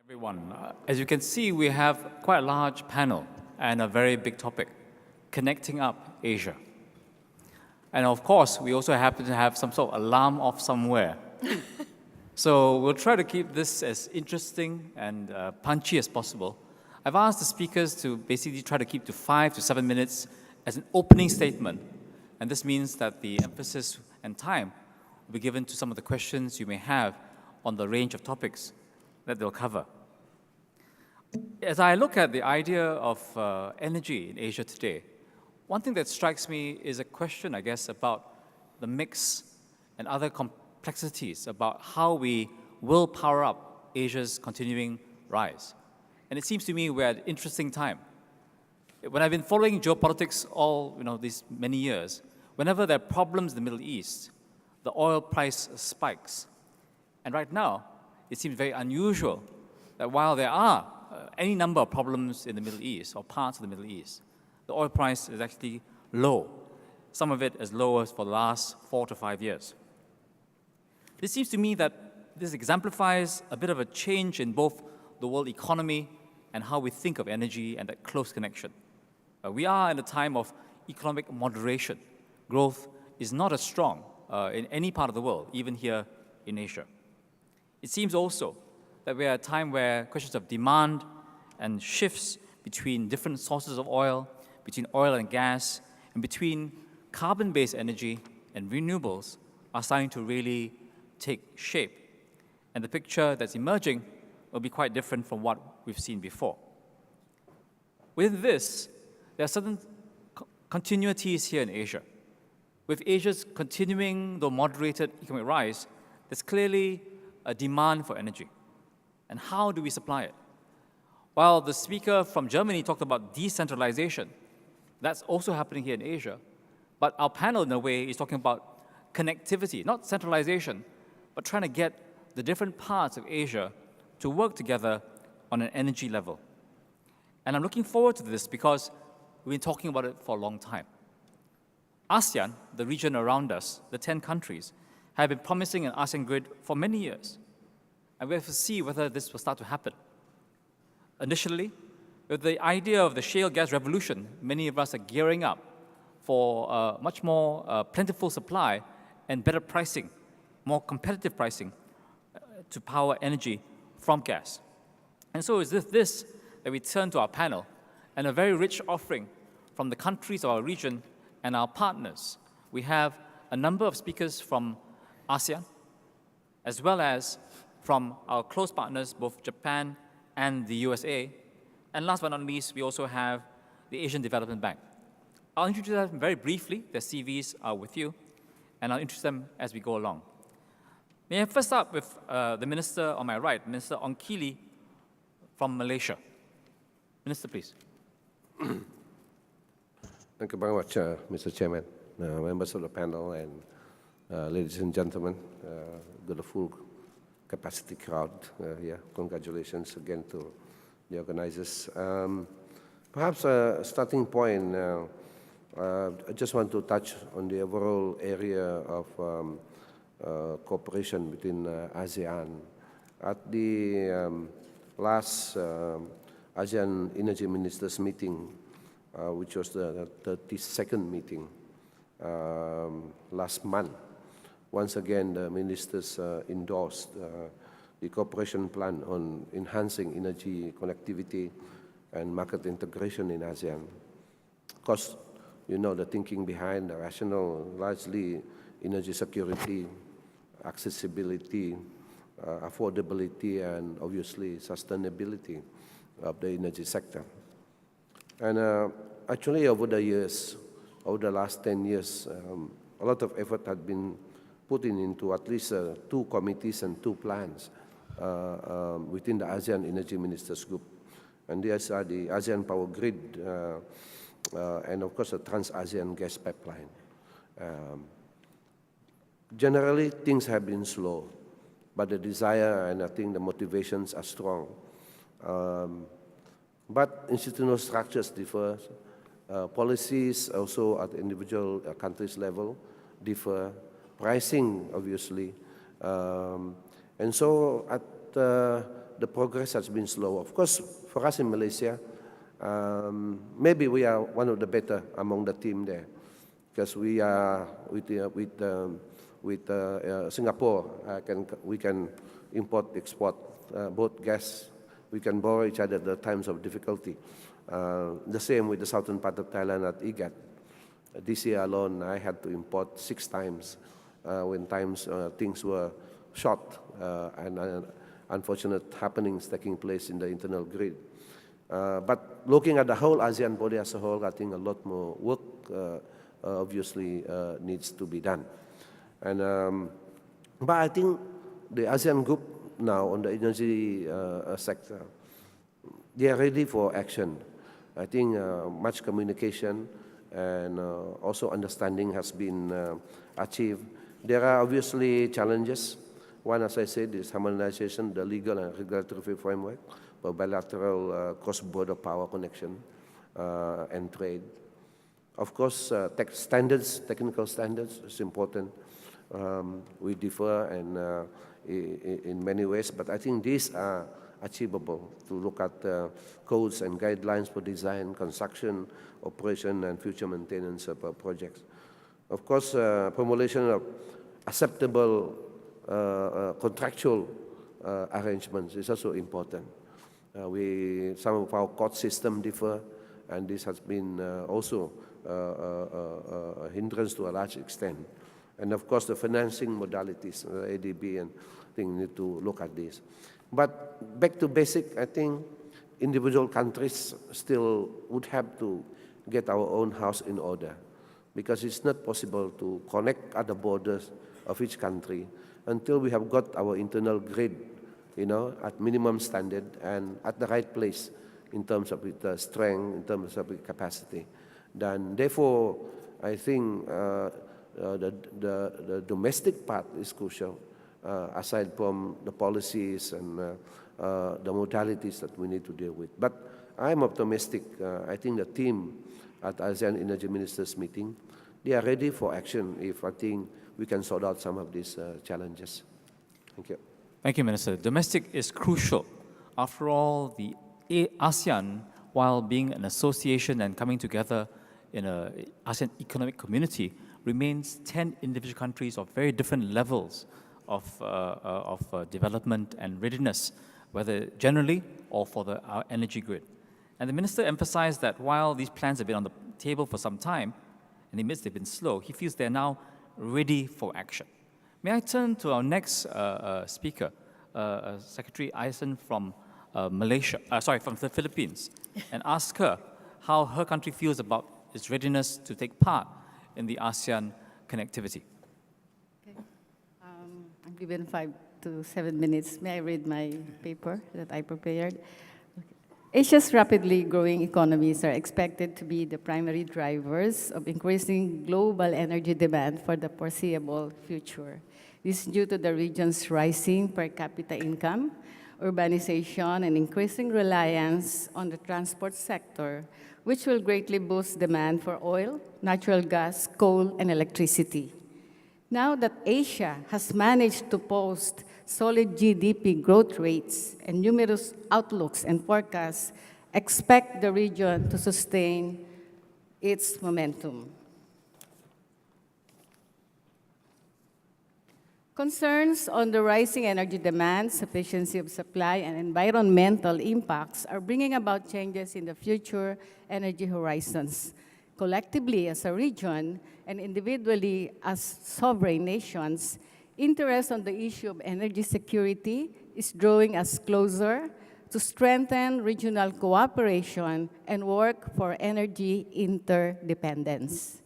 Everyone, as you can see, we have quite a large panel and a very big topic, connecting up Asia. And of course, we also happen to have some sort of alarm off somewhere. So we'll try to keep this as interesting and punchy as possible. I've asked the speakers to basically try to keep to 5 to 7 minutes as an opening statement. And this means that the emphasis and time will be given to some of the questions you may have on the range of topics that they'll cover. As I look at the idea of energy in Asia today, one thing that strikes me is a question, I guess, about the mix and other complexities about how we will power up Asia's continuing rise. And it seems to me we're at an interesting time. When I've been following geopolitics all these many years, whenever there are problems in the Middle East, the oil price spikes. And right now, it seems very unusual that while there are any number of problems in the Middle East or parts of the Middle East, the oil price is actually low. Some of it as low as for the last 4 to 5 years. This seems to me that this exemplifies a bit of a change in both the world economy and how we think of energy and that close connection. We are in a time of economic moderation. Growth is not as strong in any part of the world, even here in Asia. It seems also that we're at a time where questions of demand and shifts between different sources of oil, between oil and gas, and between carbon-based energy and renewables are starting to really take shape. And the picture that's emerging will be quite different from what we've seen before. With this, there are certain continuities here in Asia. With Asia's continuing, though moderated, economic rise, there's clearly a demand for energy. And how do we supply it? While the speaker from Germany talked about decentralization, that's also happening here in Asia. But our panel, in a way, is talking about connectivity, not centralization, but trying to get the different parts of Asia to work together on an energy level. And I'm looking forward to this because we've been talking about it for a long time. ASEAN, the region around us, the 10 countries, have been promising an ASEAN grid for many years. And we have to see whether this will start to happen. Initially, with the idea of the shale gas revolution, many of us are gearing up for much more plentiful supply and better pricing, more competitive pricing to power energy from gas. And so it's this that we turn to our panel and a very rich offering from the countries of our region and our partners. We have a number of speakers from ASEAN, as well as from our close partners, both Japan and the USA. And last but not least, we also have the Asian Development Bank. I'll introduce them very briefly. Their CVs are with you, and I'll introduce them as we go along. May I first start with the minister on my right, Minister Ong Kili from Malaysia. Minister, please. Thank you very much, Mr. Chairman, members of the panel, and ladies and gentlemen, the full capacity crowd here. Congratulations again to the organizers. Perhaps a starting point, I just want to touch on the overall area of cooperation between ASEAN. At the last ASEAN Energy Ministers meeting, which was the 32nd meeting last month, once again, the ministers endorsed the cooperation plan on enhancing energy connectivity and market integration in ASEAN. Of course, you know the thinking behind the rationale, largely energy security, accessibility, affordability, and obviously sustainability of the energy sector. And actually, over the years, over the last 10 years, a lot of effort had been put into at least 2 committees and 2 plans within the ASEAN Energy Ministers Group. And these are the ASEAN Power Grid and, of course, the Trans-ASEAN Gas Pipeline. Generally, things have been slow, but the desire and I think the motivations are strong. But institutional structures differ. Policies also at the individual countries level differ. Pricing, obviously. And so at the progress has been slow. Of course, for us in Malaysia, maybe we are one of the better among the team there, because we are with Singapore. We can import, export both gas. We can borrow each other at the times of difficulty. The same with the southern part of Thailand at IGAT. This year alone, I had to import 6 times when things were short and unfortunate happenings taking place in the internal grid. But looking at the whole ASEAN body as a whole, I think a lot more work obviously needs to be done. And but I think the ASEAN group now on the energy sector, they are ready for action. I think much communication and also understanding has been achieved. There are obviously challenges. One, as I said, is harmonization, the legal and regulatory framework for bilateral cross-border power connection and trade. Of course, technical standards is important. We differ in many ways, but I think these are achievable to look at codes and guidelines for design, construction, operation, and future maintenance of projects. Of course, formulation of acceptable contractual arrangements is also important. Some of our court system differ, and this has been also a hindrance to a large extent. And of course, the financing modalities, ADB, and I think we need to look at this. But back to basic, I think individual countries still would have to get our own house in order, because it's not possible to connect at the borders of each country until we have got our internal grid, at minimum standard and at the right place in terms of its strength, in terms of its capacity. Then, therefore, I think the domestic part is crucial, aside from the policies and the modalities that we need to deal with. But I'm optimistic. I think the team at ASEAN Energy Ministers meeting, they are ready for action if I think we can sort out some of these challenges. Thank you. Thank you, Minister. Domestic is crucial. After all, the ASEAN, while being an association and coming together in an ASEAN economic community, remains 10 individual countries of very different levels of development and readiness, whether generally or for our energy grid. And the minister emphasized that while these plans have been on the table for some time, and he admits they've been slow, he feels they're now ready for action. May I turn to our next speaker, Secretary Aisan from from the Philippines, and ask her how her country feels about its readiness to take part in the ASEAN connectivity. Okay. I'm given 5 to 7 minutes. May I read my paper that I prepared? Asia's rapidly growing economies are expected to be the primary drivers of increasing global energy demand for the foreseeable future. This is due to the region's rising per capita income, urbanization, and increasing reliance on the transport sector, which will greatly boost demand for oil, natural gas, coal, and electricity. Now that Asia has managed to post solid GDP growth rates and numerous outlooks and forecasts expect the region to sustain its momentum. Concerns on the rising energy demand, sufficiency of supply, and environmental impacts are bringing about changes in the future energy horizons. Collectively as a region and individually as sovereign nations, interest on the issue of energy security is drawing us closer to strengthen regional cooperation and work for energy interdependence.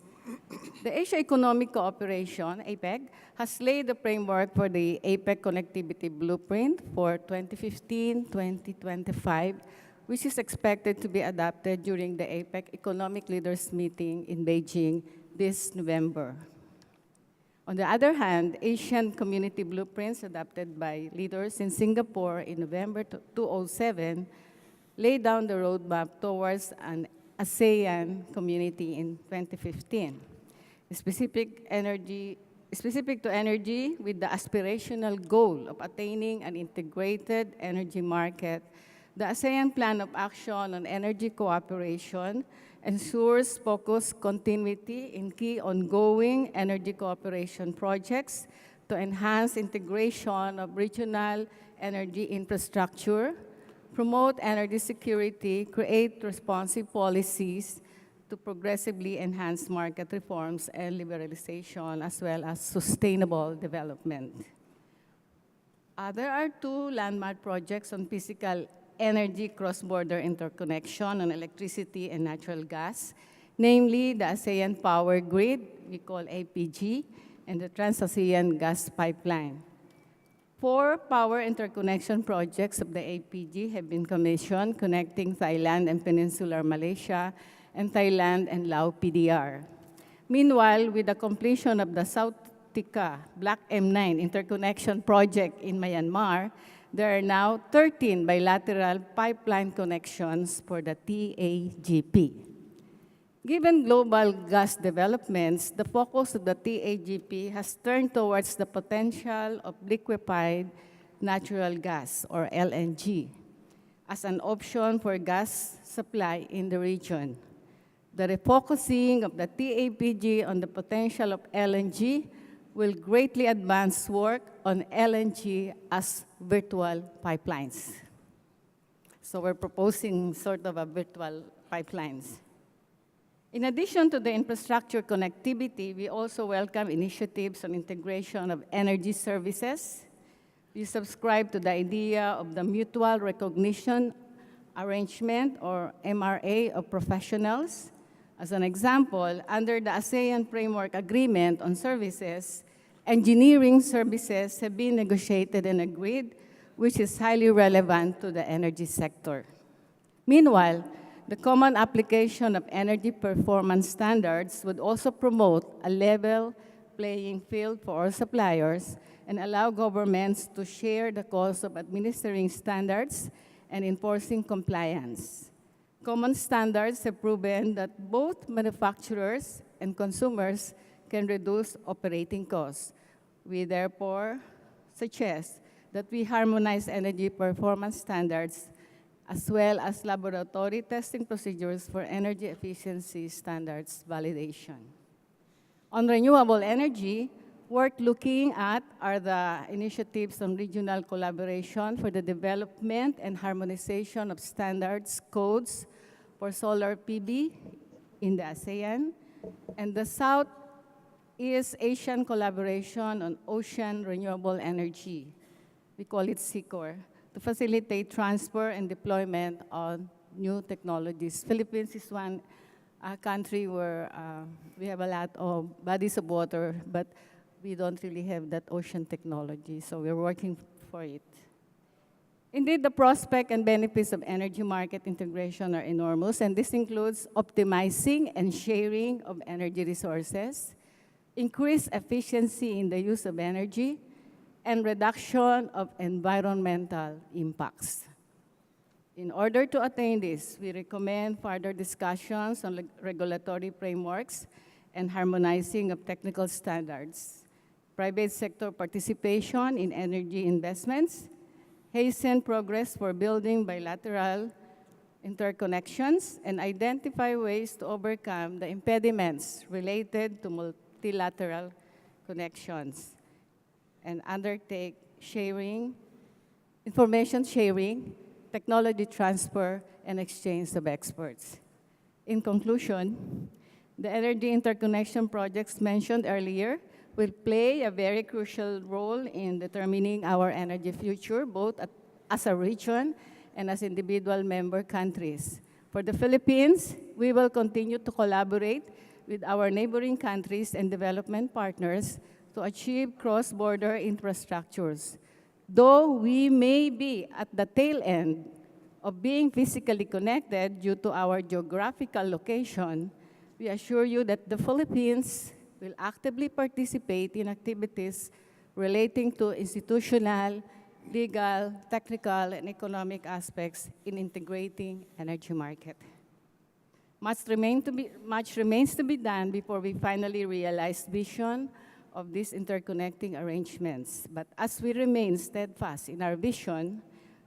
The Asia Economic Cooperation, APEC, has laid the framework for the APEC Connectivity Blueprint for 2015-2025, which is expected to be adopted during the APEC Economic Leaders Meeting in Beijing this November. On the other hand, Asian Community Blueprints adopted by leaders in Singapore in November 2007 laid down the roadmap towards an ASEAN community in 2015. Specific energy specific to energy, with the aspirational goal of attaining an integrated energy market, the ASEAN Plan of Action on Energy Cooperation ensures focused continuity in key ongoing energy cooperation projects to enhance integration of regional energy infrastructure, promote energy security, create responsive policies to progressively enhance market reforms and liberalization, as well as sustainable development. There are two landmark projects on physical energy cross-border interconnection on electricity and natural gas, namely the ASEAN Power Grid, we call APG, and the Trans-ASEAN Gas Pipeline. 4 power interconnection projects of the APG have been commissioned, connecting Thailand and Peninsular Malaysia, and Thailand and Lao PDR. Meanwhile, with the completion of the South Tika Black M9 interconnection project in Myanmar, there are now 13 bilateral pipeline connections for the TAGP. Given global gas developments, the focus of the TAGP has turned towards the potential of liquefied natural gas, or LNG, as an option for gas supply in the region. The refocusing of the TAPG on the potential of LNG will greatly advance work on LNG as virtual pipelines. So we're proposing sort of a virtual pipelines. In addition to the infrastructure connectivity, we also welcome initiatives on integration of energy services. We subscribe to the idea of the mutual recognition arrangement, or MRA, of professionals. As an example, under the ASEAN Framework Agreement on Services, engineering services have been negotiated and agreed, which is highly relevant to the energy sector. Meanwhile, the common application of energy performance standards would also promote a level playing field for all suppliers and allow governments to share the cost of administering standards and enforcing compliance. Common standards have proven that both manufacturers and consumers can reduce operating costs. We therefore suggest that we harmonize energy performance standards as well as laboratory testing procedures for energy efficiency standards validation. On renewable energy, worth looking at are the initiatives on regional collaboration for the development and harmonization of standards codes for solar PV in the ASEAN, and the Southeast Asian collaboration on ocean renewable energy. We call it SECOR, to facilitate transfer and deployment of new technologies. Philippines is one country where we have a lot of bodies of water, but we don't really have that ocean technology, so we're working for it. Indeed, the prospect and benefits of energy market integration are enormous, and this includes optimizing and sharing of energy resources, increased efficiency in the use of energy, and reduction of environmental impacts. In order to attain this, we recommend further discussions on regulatory frameworks and harmonizing of technical standards, private sector participation in energy investments, hasten progress for building bilateral interconnections, and identify ways to overcome the impediments related to multilateral connections, and undertake sharing, information sharing, technology transfer, and exchange of experts. In conclusion, the energy interconnection projects mentioned earlier will play a very crucial role in determining our energy future, both as a region and as individual member countries. For the Philippines, we will continue to collaborate with our neighboring countries and development partners to achieve cross-border infrastructures. Though we may be at the tail end of being physically connected due to our geographical location, we assure you that the Philippines will actively participate in activities relating to institutional, legal, technical, and economic aspects in integrating energy market. Much remains to be done before we finally realize vision of these interconnecting arrangements. But as we remain steadfast in our vision,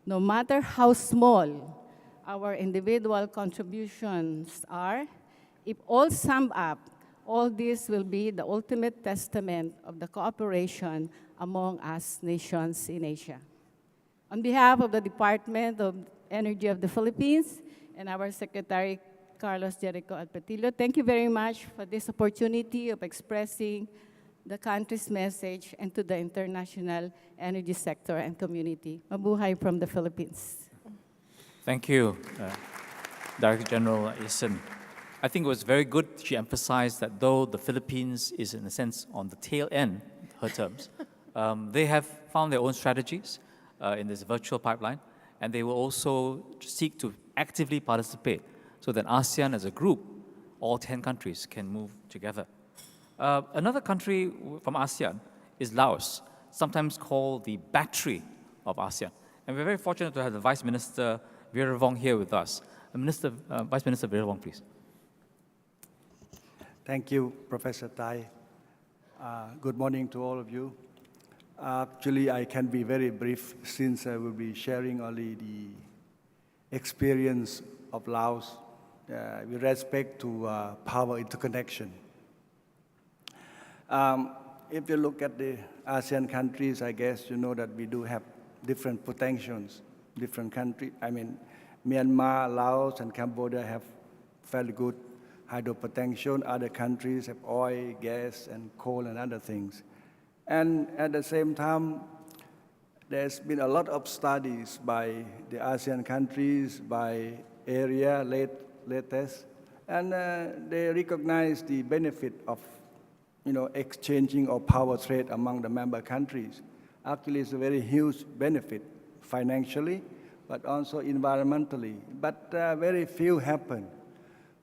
no matter how small our individual contributions are, if all sum up, all this will be the ultimate testament of the cooperation among us nations in Asia. On behalf of the Department of Energy of the Philippines and our Secretary, Carlos Jericho Alpetillo, thank you very much for this opportunity of expressing the country's message and to the international energy sector and community. Mabuhay from the Philippines. Thank you, Director General Isen. I think it was very good she emphasized that though the Philippines is, in a sense, on the tail end, her terms, they have found their own strategies in this virtual pipeline, and they will also seek to actively participate so that ASEAN as a group, all 10 countries, can move together. Another country from ASEAN is Laos, sometimes called the battery of ASEAN. And we're very fortunate to have the Vice Minister Veeravong here with us. Vice Minister Veeravong, please. Thank you, Professor Tai. Good morning to all of you. Actually, I can be very brief since I will be sharing only the experience of Laos with respect to power interconnection. If you look at the ASEAN countries, I guess you know that we do have different potentials, different countries. I mean, Myanmar, Laos, and Cambodia have fairly good hydro potential. Other countries have oil, gas, and coal, and other things. And at the same time, there's been a lot of studies by the ASEAN countries, by area latest, and they recognize the benefit of exchanging or power trade among the member countries. Actually, it's a very huge benefit financially, but also environmentally. But very few happen.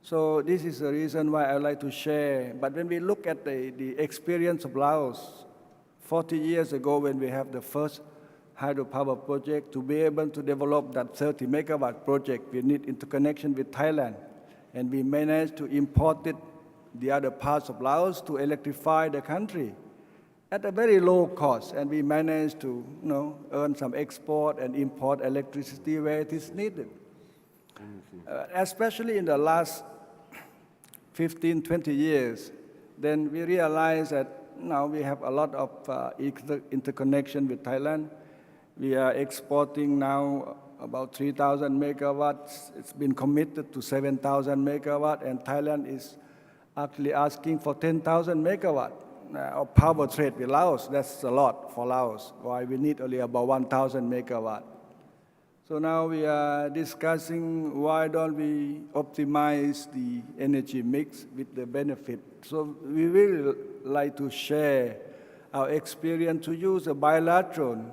So this is the reason why I would like to share. But when we look at the experience of Laos, 40 years ago when we have the first hydropower project, to be able to develop that 30 megawatt project, we need interconnection with Thailand. And we managed to import it, the other parts of Laos, to electrify the country at a very low cost. And we managed to earn some export and import electricity where it is needed. Especially in the last 15, 20 years, then we realized that now we have a lot of interconnection with Thailand. We are exporting now about 3,000 megawatts. It's been committed to 7,000 megawatts, and Thailand is actually asking for 10,000 megawatts of power trade with Laos. That's a lot for Laos, why we need only about 1,000 megawatts. So now we are discussing why don't we optimize the energy mix with the benefit. So we will like to share our experience to use a bilateral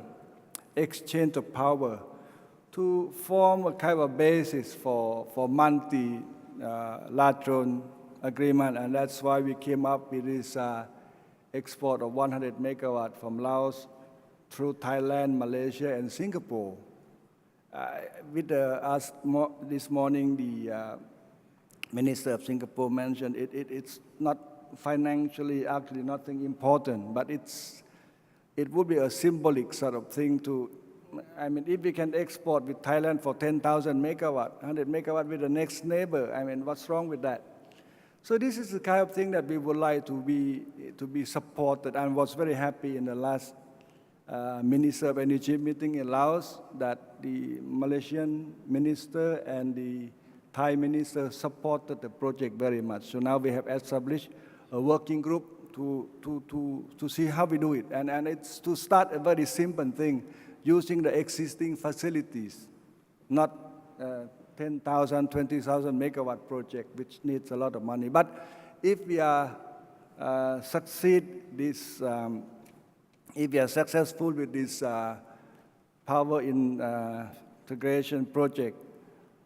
exchange of power to form a kind of basis for multilateral agreement. And that's why we came up with this export of 100 megawatts from Laos through Thailand, Malaysia, and Singapore. This morning, the Minister of Singapore mentioned it's not financially actually nothing important, but it would be a symbolic sort of thing to, I mean, if we can export with Thailand for 10,000 megawatt, 100 megawatt with the next neighbor, I mean, what's wrong with that? So this is the kind of thing that we would like to be supported, and was very happy in the last Minister of Energy meeting in Laos that the Malaysian minister and the Thai minister supported the project very much. So now we have established a working group to see how we do it. And it's to start a very simple thing, using the existing facilities, not 10,000, 20,000 megawatt project, which needs a lot of money. But if we are if we are successful with this power integration project,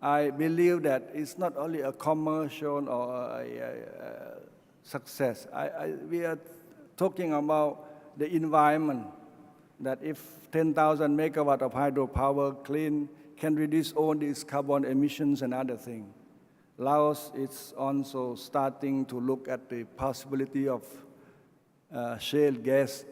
I believe that it's not only a commercial or a success. We are talking about the environment, that if 10,000 megawatt of hydropower clean can reduce all these carbon emissions and other things. Laos is also starting to look at the possibility of shale gas.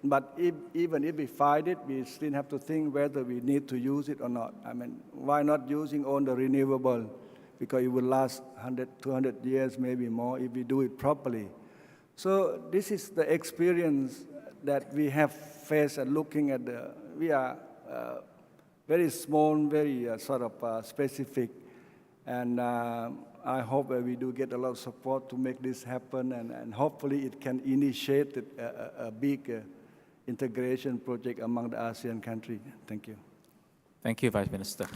But even if we find it, we still have to think whether we need to use it or not. I mean, why not using all the renewable? Because it will last 100, 200 years, maybe more, if we do it properly. So this is the experience that we have faced and looking at we are very small, very sort of specific. And I hope that we do get a lot of support to make this happen, and hopefully it can initiate a big integration project among the ASEAN countries. Thank you. Thank you, Vice Minister.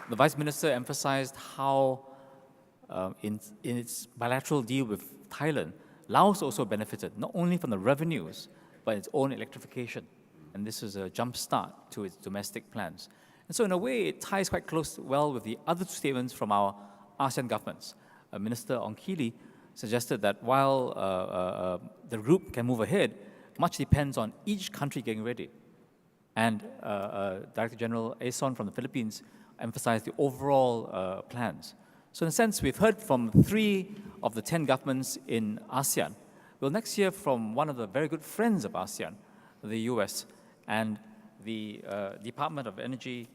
The Vice Minister emphasized how in its bilateral deal with Thailand, Laos also benefited not only from the revenues, but its own electrification. And this is a jump start to its domestic plans. And so in a way, it ties quite well with the other two statements from our ASEAN governments. Minister Ongkili suggested that while the group can move ahead, much depends on each country getting ready. And Director General Ason from the Philippines emphasized the overall plans. So in a sense, we've heard from 3 of the 10 governments in ASEAN. We'll next hear from one of the very good friends of ASEAN, the US, and the Department of Energy,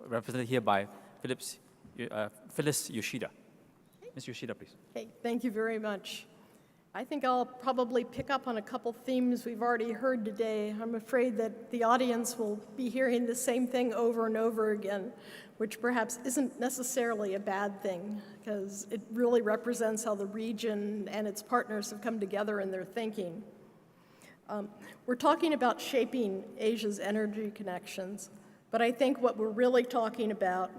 represented here by Phyllis Yoshida. Ms. Yoshida, please. Okay, thank you very much. I think I'll probably pick up on a couple themes we've already heard today. I'm afraid that the audience will be hearing the same thing over and over again, which perhaps isn't necessarily a bad thing, because it really represents how the region and its partners have come together in their thinking. We're talking about shaping Asia's energy connections, but I think what we're really talking about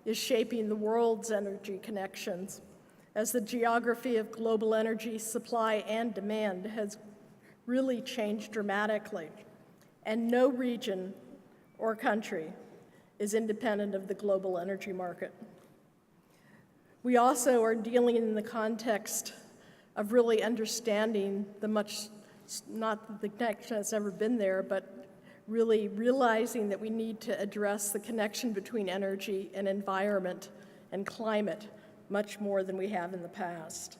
is shaping the world's energy connections, as the geography of global energy supply and demand has really changed dramatically, and no region or country is independent of the global energy market. We also are dealing in the context of really understanding the much, not that the connection has ever been there, but really realizing that we need to address the connection between energy and environment and climate much more than we have in the past.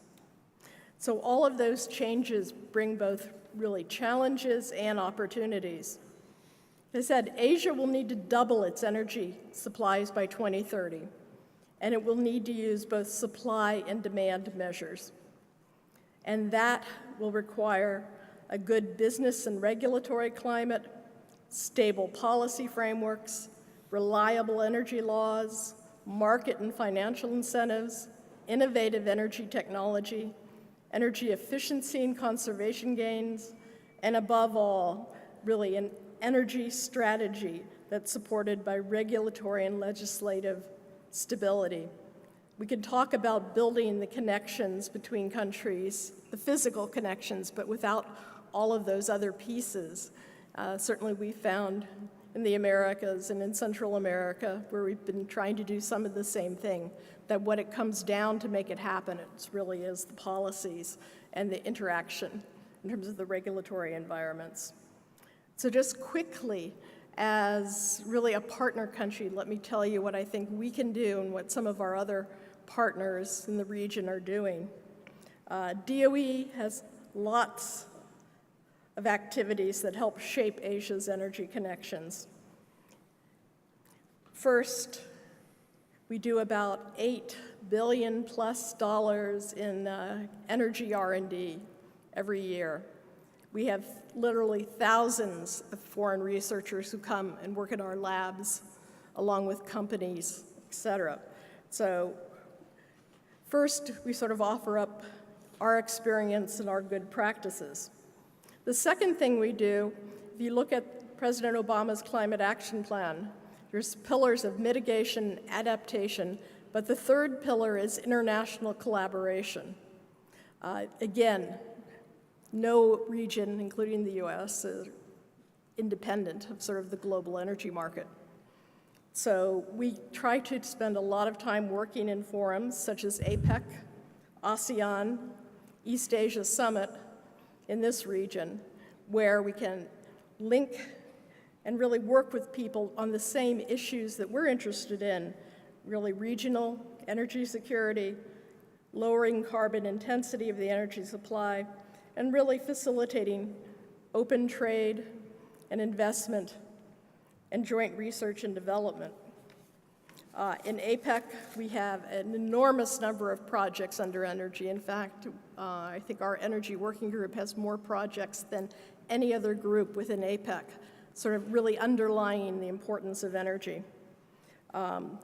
So all of those changes bring both really challenges and opportunities. As I said, Asia will need to double its energy supplies by 2030, and it will need to use both supply and demand measures. And that will require a good business and regulatory climate, stable policy frameworks, reliable energy laws, market and financial incentives, innovative energy technology, energy efficiency and conservation gains, and above all, really an energy strategy that's supported by regulatory and legislative stability. We can talk about building the connections between countries, the physical connections, but without all of those other pieces. Certainly we found in the Americas and in Central America, where we've been trying to do some of the same thing, that what it comes down to make it happen, it really is the policies and the interaction in terms of the regulatory environments. So just quickly, as really a partner country, let me tell you what I think we can do and what some of our other partners in the region are doing. DOE has lots of activities that help shape Asia's energy connections. First, we do about $8 billion plus in energy R&D every year. We have literally thousands of foreign researchers who come and work in our labs, along with companies, et cetera. So first, we sort of offer up our experience and our good practices. The second thing we do, if you look at President Obama's Climate Action Plan, there's pillars of mitigation, adaptation, but the third pillar is international collaboration. Again, no region, including the US, is independent of sort of the global energy market. So we try to spend a lot of time working in forums such as APEC, ASEAN, East Asia Summit in this region, where we can link and really work with people on the same issues that we're interested in, really regional energy security, lowering carbon intensity of the energy supply, and really facilitating open trade and investment and joint research and development. In APEC, we have an enormous number of projects under energy. In fact, I think our energy working group has more projects than any other group within APEC, sort of really underlying the importance of energy,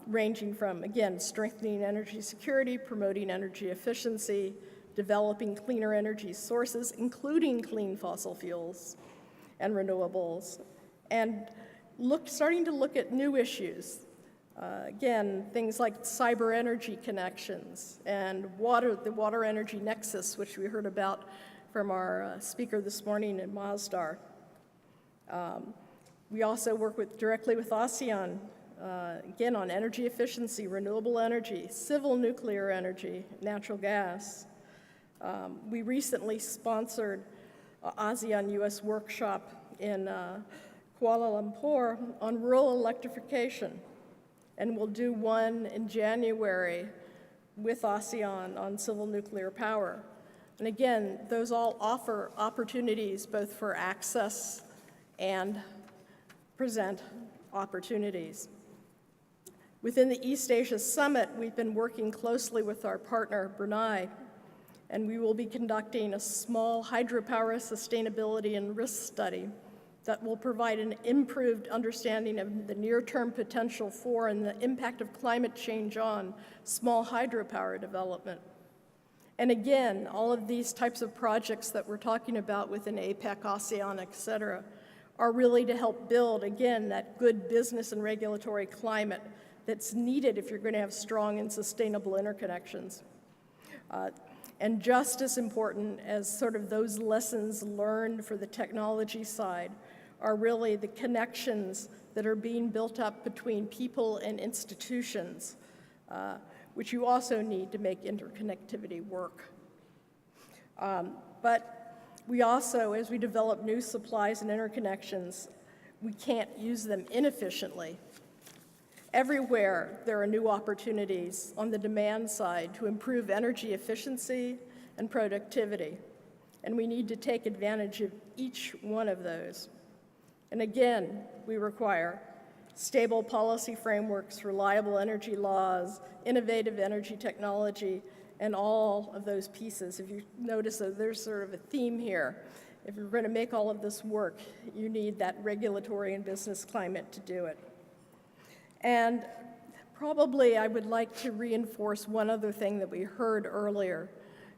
ranging from, again, strengthening energy security, promoting energy efficiency, developing cleaner energy sources, including clean fossil fuels and renewables, and starting to look at new issues. Again, things like cyber energy connections and the water energy nexus, which we heard about from our speaker this morning in Masdar. We also work directly with ASEAN, again, on energy efficiency, renewable energy, civil nuclear energy, natural gas. We recently sponsored an ASEAN-US workshop in Kuala Lumpur on rural electrification. And we'll do one in January with ASEAN on civil nuclear power. And again, those all offer opportunities both for access and present opportunities. Within the East Asia Summit, we've been working closely with our partner, Brunei, and we will be conducting a small hydropower sustainability and risk study that will provide an improved understanding of the near-term potential for and the impact of climate change on small hydropower development. And again, all of these types of projects that we're talking about within APEC, ASEAN, et cetera, are really to help build, again, that good business and regulatory climate that's needed if you're going to have strong and sustainable interconnections. And just as important as sort of those lessons learned for the technology side are really the connections that are being built up between people and institutions, which you also need to make interconnectivity work. But we also, as we develop new supplies and interconnections, we can't use them inefficiently. Everywhere there are new opportunities on the demand side to improve energy efficiency and productivity, and we need to take advantage of each one of those. And again, we require stable policy frameworks, reliable energy laws, innovative energy technology, and all of those pieces. If you notice that there's sort of a theme here. If you're going to make all of this work, you need that regulatory and business climate to do it. And probably I would like to reinforce one other thing that we heard earlier.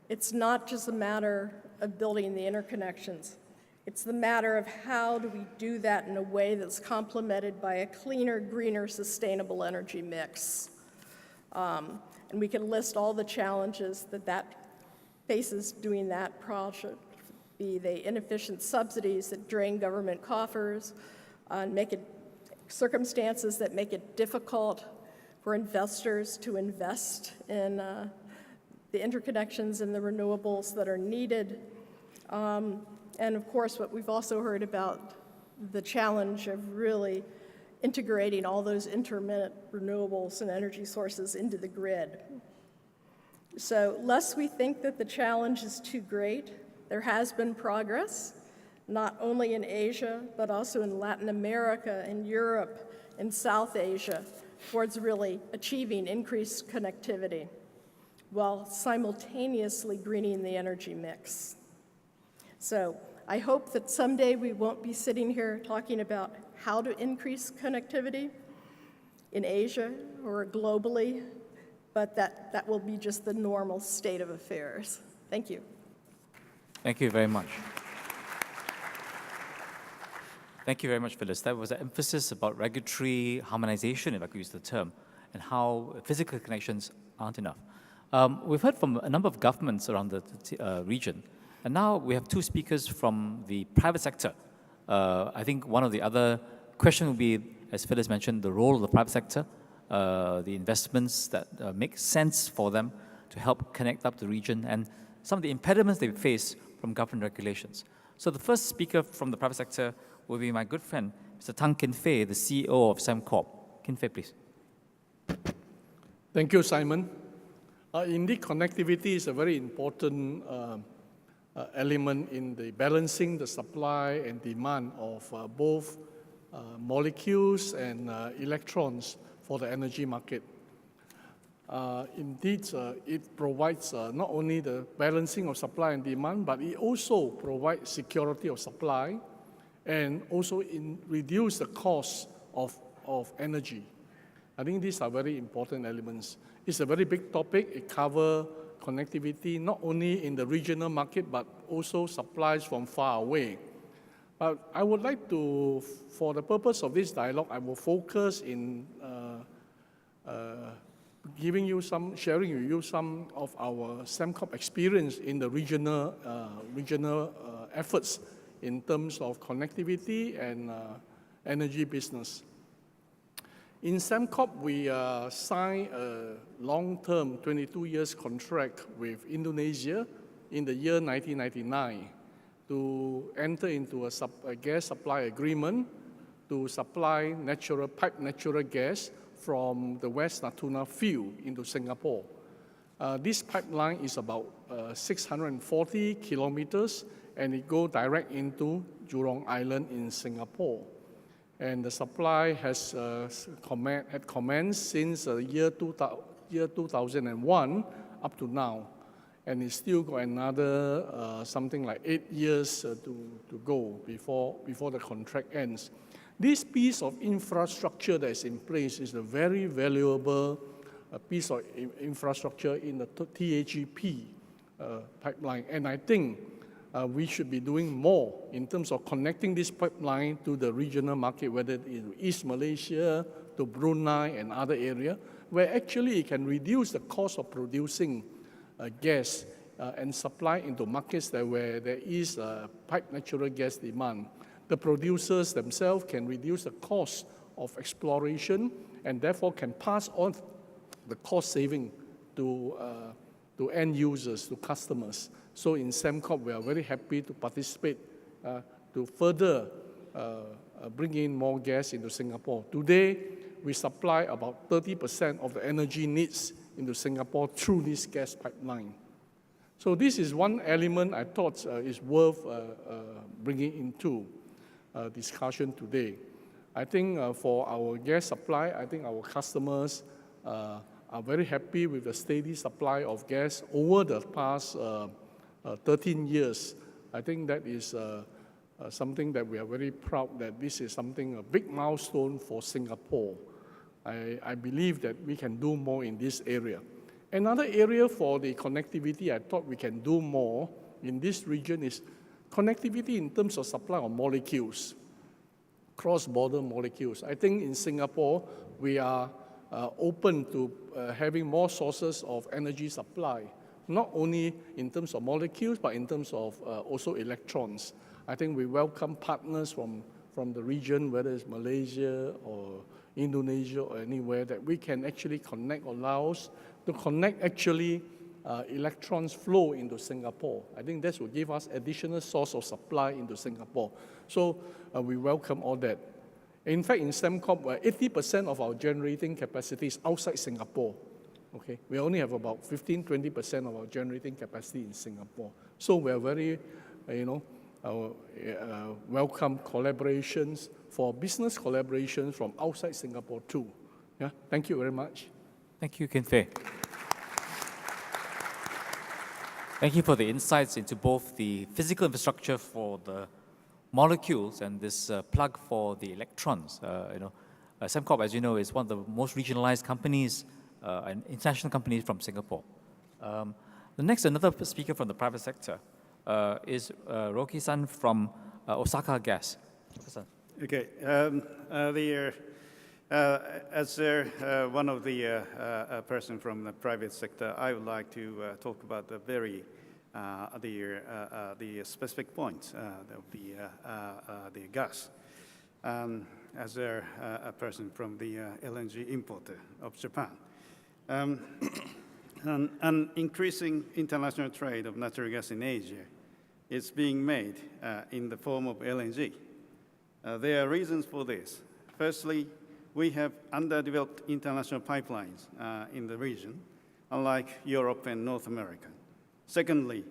It's not just a matter of building the interconnections. It's the matter of how do we do that in a way that's complemented by a cleaner, greener, sustainable energy mix. And we can list all the challenges that faces doing that project, be they inefficient subsidies that drain government coffers, and make it circumstances that make it difficult for investors to invest in the interconnections and the renewables that are needed. And of course, what we've also heard about the challenge of really integrating all those intermittent renewables and energy sources into the grid. So lest we think that the challenge is too great, there has been progress, not only in Asia, but also in Latin America, in Europe, in South Asia, towards really achieving increased connectivity while simultaneously greening the energy mix. So I hope that someday we won't be sitting here talking about how to increase connectivity in Asia or globally, but that will be just the normal state of affairs. Thank you. Thank you very much. Thank you very much, Phyllis. That was an emphasis about regulatory harmonization, if I could use the term, and how physical connections aren't enough. We've heard from a number of governments around the region, and now we have two speakers from the private sector. I think one of the other questions will be, as Phyllis mentioned, the role of the private sector, the investments that make sense for them to help connect up the region, and some of the impediments they face from government regulations. So the first speaker from the private sector will be my good friend, Mr. Tang Kin Fei, the CEO of Sembcorp. Kin Fei, please. Thank you, Simon. Indeed, connectivity is a very important element in the balancing the supply and demand of both molecules and electrons for the energy market. Indeed, it provides not only the balancing of supply and demand, but it also provides security of supply and also reduce the cost of energy. I think these are very important elements. It's a very big topic. It covers connectivity not only in the regional market, but also supplies from far away. But I would like to, for the purpose of this dialogue, I will focus in sharing with you some of our Sembcorp experience in the regional efforts in terms of connectivity and energy business. In Sembcorp, we signed a long-term 22 years contract with Indonesia in the year 1999 to enter into a gas supply agreement to supply piped natural gas from the West Natuna field into Singapore. This pipeline is about 640 kilometers, and it goes direct into Jurong Island in Singapore. And the supply has had commenced since the year 2001 up to now. And it's still got another something like 8 years to go before the contract ends. This piece of infrastructure that is in place is a very valuable piece of infrastructure in the TAGP pipeline. And I think we should be doing more in terms of connecting this pipeline to the regional market, whether it is East Malaysia, to Brunei and other areas, where actually it can reduce the cost of producing gas and supply into markets where there is piped natural gas demand. The producers themselves can reduce the cost of exploration and therefore can pass on the cost saving to end users, to customers. So in Sembcorp, we are very happy to participate to further bring in more gas into Singapore. Today, we supply about 30% of the energy needs into Singapore through this gas pipeline. So this is one element I thought is worth bringing into discussion today. I think for our gas supply, I think our customers are very happy with the steady supply of gas over the past 13 years. I think that is something that we are very proud that this is something, a big milestone for Singapore. I believe that we can do more in this area. Another area for the connectivity I thought we can do more in this region is connectivity in terms of supply of molecules, cross-border molecules. I think in Singapore, we are open to having more sources of energy supply, not only in terms of molecules, but in terms of also electrons. I think we welcome partners from the region, whether it's Malaysia or Indonesia or anywhere, that we can actually connect or allow us to connect actually electrons flow into Singapore. I think this will give us additional source of supply into Singapore. So we welcome all that. In fact, in Sembcorp, 80% of our generating capacity is outside Singapore. Okay, we only have about 15-20% of our generating capacity in Singapore. So we are very, welcome collaborations for business collaborations from outside Singapore too. Yeah, thank you very much. Thank you, Kin Fei. Thank you for the insights into both the physical infrastructure for the molecules and this plug for the electrons. Sembcorp, as you know, is one of the most regionalized companies and international companies from Singapore. The next, another speaker from the private sector is Roki-san from Osaka Gas. Okay. As one of the person from the private sector, I would like to talk about the specific points of the gas. As a person from the LNG importer of Japan, an increasing international trade of natural gas in Asia is being made in the form of LNG. There are reasons for this. Firstly, we have underdeveloped international pipelines in the region, unlike Europe and North America. Secondly,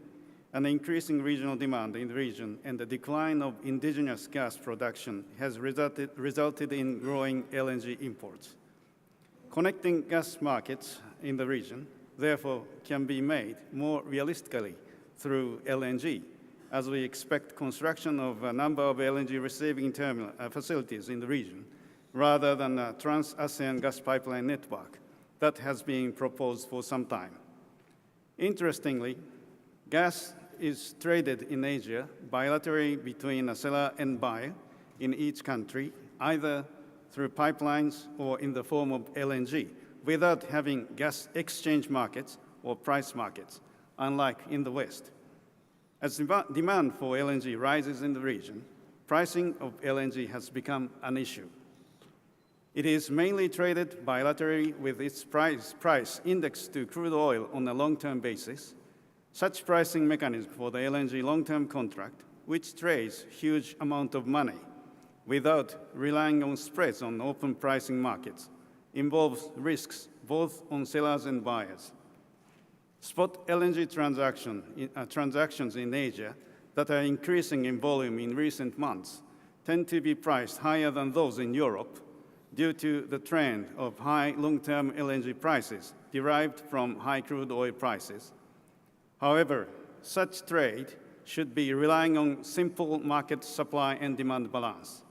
an increasing regional demand in the region and the decline of indigenous gas production has resulted in growing LNG imports. Connecting gas markets in the region, therefore, can be made more realistically through LNG, as we expect construction of a number of LNG receiving terminal facilities in the region, rather than a trans-ASEAN gas pipeline network that has been proposed for some time. Interestingly, gas is traded in Asia bilaterally between a seller and buyer in each country, either through pipelines or in the form of LNG, without having gas exchange markets or price markets, unlike in the West. As demand for LNG rises in the region, pricing of LNG has become an issue. It is mainly traded bilaterally with its price indexed to crude oil on a long-term basis. Such pricing mechanism for the LNG long-term contract, which trades huge amount of money without relying on spreads on open pricing markets, involves risks both on sellers and buyers. Spot LNG transactions in Asia that are increasing in volume in recent months tend to be priced higher than those in Europe due to the trend of high long-term LNG prices derived from high crude oil prices. However, such trade should be relying on simple market supply and demand balance.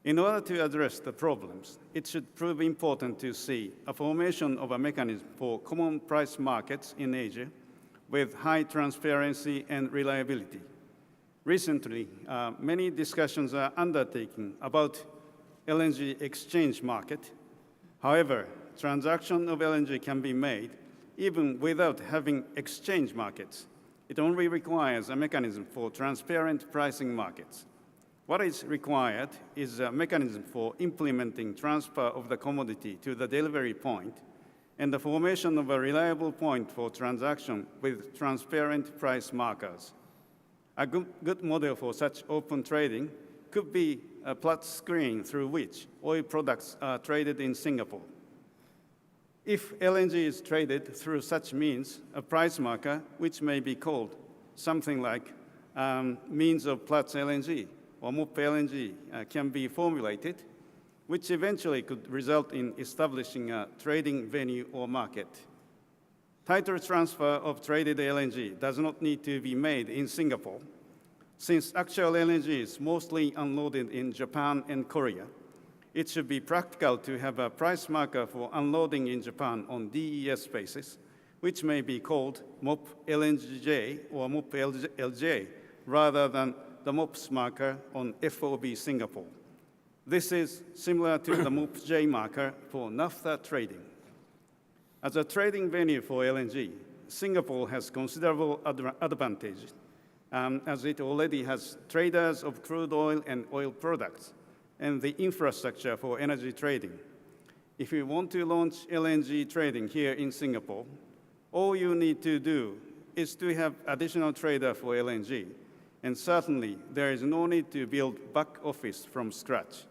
In order to address the problems, it should prove important to see a formation of a mechanism for common price markets in Asia with high transparency and reliability. Recently, many discussions are undertaken about LNG exchange market. However, transaction of LNG can be made even without having exchange markets. It only requires a mechanism for transparent pricing markets. What is required is a mechanism for implementing transfer of the commodity to the delivery point and the formation of a reliable point for transaction with transparent price markers. A good model for such open trading could be a flat screen through which oil products are traded in Singapore. If LNG is traded through such means, a price marker, which may be called something like means of Platts LNG or MOP LNG, can be formulated, which eventually could result in establishing a trading venue or market. Title transfer of traded LNG does not need to be made in Singapore. Since actual LNG is mostly unloaded in Japan and Korea, it should be practical to have a price marker for unloading in Japan on DES basis, which may be called MOP LNGJ or MOP LJ, rather than the MOPS marker on FOB Singapore. This is similar to the MOPJ marker for naphtha trading. As a trading venue for LNG, Singapore has considerable advantage, as it already has traders of crude oil and oil products and the infrastructure for energy trading. If you want to launch LNG trading here in Singapore, all you need to do is to have additional trader for LNG, and certainly there is no need to build back office from scratch.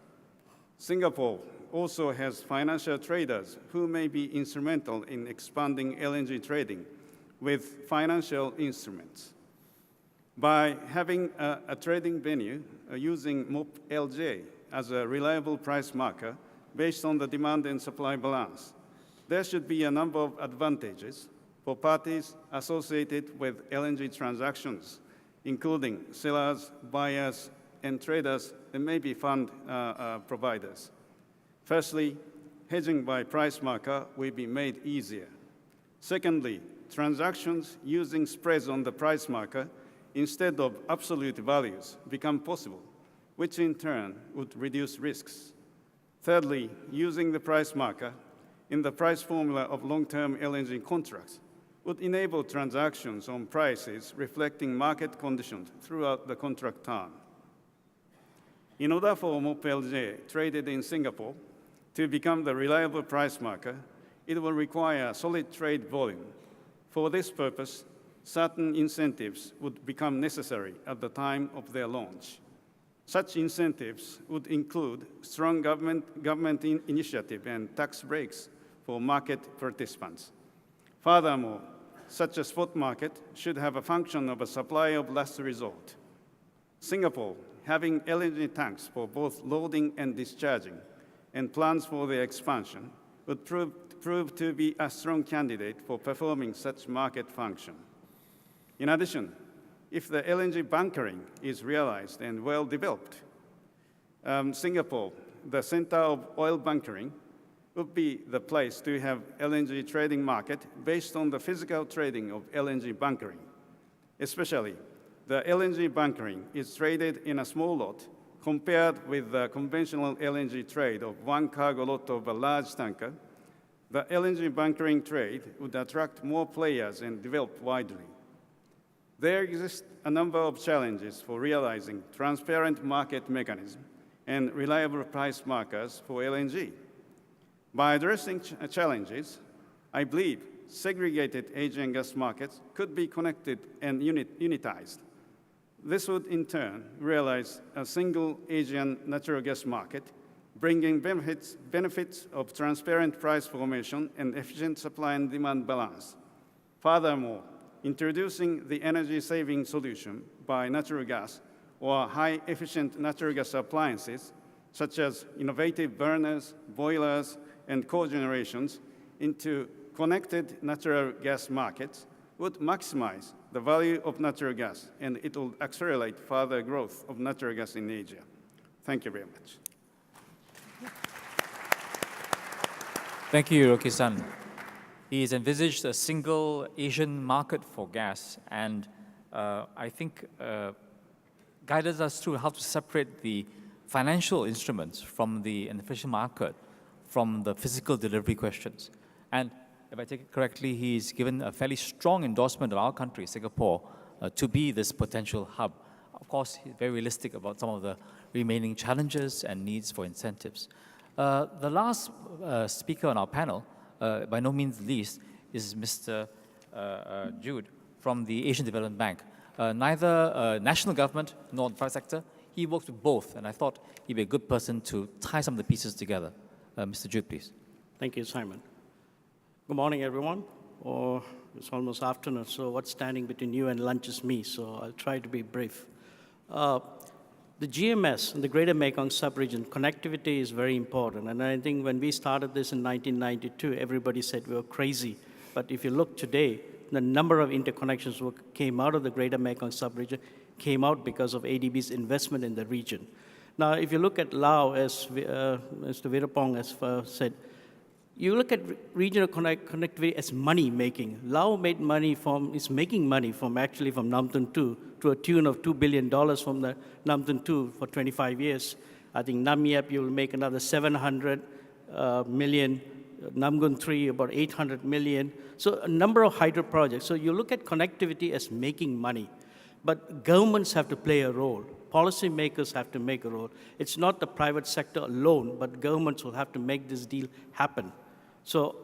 Singapore also has financial traders who may be instrumental in expanding LNG trading with financial instruments. By having a trading venue using MOP LJ as a reliable price marker based on the demand and supply balance, there should be a number of advantages for parties associated with LNG transactions, including sellers, buyers, and traders, and maybe fund providers. Firstly, hedging by price marker will be made easier. Secondly, transactions using spreads on the price marker instead of absolute values become possible, which in turn would reduce risks. Thirdly, using the price marker in the price formula of long-term LNG contracts would enable transactions on prices reflecting market conditions throughout the contract term. In order for MOP LJ traded in Singapore to become the reliable price marker, it will require solid trade volume. For this purpose, certain incentives would become necessary at the time of their launch. Such incentives would include strong government initiative and tax breaks for market participants. Furthermore, such a spot market should have a function of a supply of last resort. Singapore, having LNG tanks for both loading and discharging, and plans for their expansion, would prove to be a strong candidate for performing such market function. In addition, if the LNG bunkering is realized and well developed, Singapore, the center of oil bunkering, would be the place to have LNG trading market based on the physical trading of LNG bunkering. Especially, the LNG bunkering is traded in a small lot compared with the conventional LNG trade of one cargo lot of a large tanker. The LNG bunkering trade would attract more players and develop widely. There exist a number of challenges for realizing transparent market mechanism and reliable price markers for LNG. By addressing challenges, I believe segregated Asian gas markets could be connected and unitized. This would, in turn, realize a single Asian natural gas market, bringing benefits of transparent price formation and efficient supply and demand balance. Furthermore, introducing the energy-saving solution by natural gas or high-efficient natural gas appliances, such as innovative burners, boilers, and cogenerations into connected natural gas markets would maximize the value of natural gas, and it will accelerate further growth of natural gas in Asia. Thank you very much. Thank you, Hiroki-san. He has envisaged a single Asian market for gas, and I think guided us through how to separate the financial instruments from the efficient market from the physical delivery questions. And if I take it correctly, he's given a fairly strong endorsement of our country, Singapore, to be this potential hub. Of course, he's very realistic about some of the remaining challenges and needs for incentives. The last speaker on our panel, by no means least, is Mr. Jude from the Asian Development Bank. Neither national government nor the private sector, he works with both, and I thought he'd be a good person to tie some of the pieces together. Mr. Jude, please. Thank you, Simon. Good morning, everyone. Or it's almost afternoon, so what's standing between you and lunch is me, so I'll try to be brief. The GMS in the Greater Mekong Sub-region, connectivity is very important. And I think when we started this in 1992, everybody said we were crazy. But if you look today, the number of interconnections came out of the Greater Mekong Sub-region came out because of ADB's investment in the region. Now, if you look at Laos, as Mr. Virapong has said, you look at regional connectivity as money-making. Laos is making money from Nam Tun 2 to a tune of $2 billion from the Nam Tun 2 for 25 years. I think Nam Yep, you'll make another 700 million. Namgun 3, about 800 million. So a number of hydro projects. So you look at connectivity as making money. But governments have to play a role. Policymakers have to make a role. It's not the private sector alone, but governments will have to make this deal happen. So